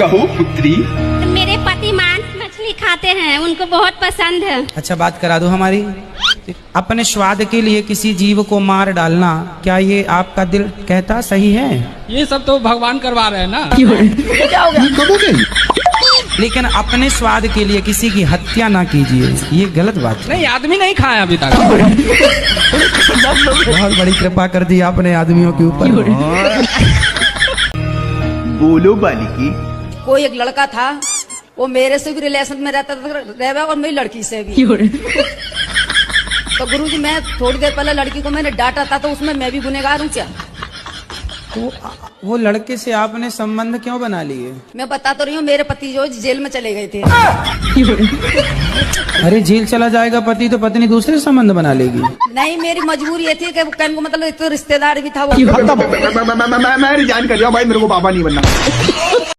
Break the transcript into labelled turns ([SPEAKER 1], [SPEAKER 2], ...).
[SPEAKER 1] कहो पुत्री।
[SPEAKER 2] मेरे पति मांस मछली खाते हैं, उनको बहुत पसंद है।
[SPEAKER 3] अच्छा बात करा दो हमारी। अपने स्वाद के लिए किसी जीव को मार डालना, क्या ये आपका दिल कहता सही है?
[SPEAKER 4] ये सब तो भगवान करवा रहे हैं ना।
[SPEAKER 5] क्या हो गया?
[SPEAKER 3] लेकिन अपने स्वाद के लिए किसी की हत्या ना कीजिए, ये गलत बात है।
[SPEAKER 4] नहीं, आदमी नहीं खाया अभी तक।
[SPEAKER 3] बहुत बड़ी कृपा कर दी आपने आदमियों के ऊपर।
[SPEAKER 1] बोलो बालिकी।
[SPEAKER 5] कोई एक लड़का था, वो मेरे से भी रिलेशन में रहता था और मेरी लड़की से भी। तो गुरुजी, मैं थोड़ी देर पहले लड़की को मैंने डांटा था, तो उसमें मैं भी गुनहगार हूँ क्या?
[SPEAKER 3] तो वो लड़के से आपने संबंध क्यों बना लिए?
[SPEAKER 5] मैं बता तो रही हूँ, मेरे पति जो जेल में चले गए थे।
[SPEAKER 3] अरे जेल चला जाएगा पति तो पत्नी दूसरे से संबंध बना लेगी।
[SPEAKER 5] नहीं, मेरी मजबूरी ये थी कि वो कहने को मतलब एक तो रिश्तेदार भी था वो।
[SPEAKER 1] मैं रिजाइन कर दिया भाई, मेरे को बाबा नहीं बनना।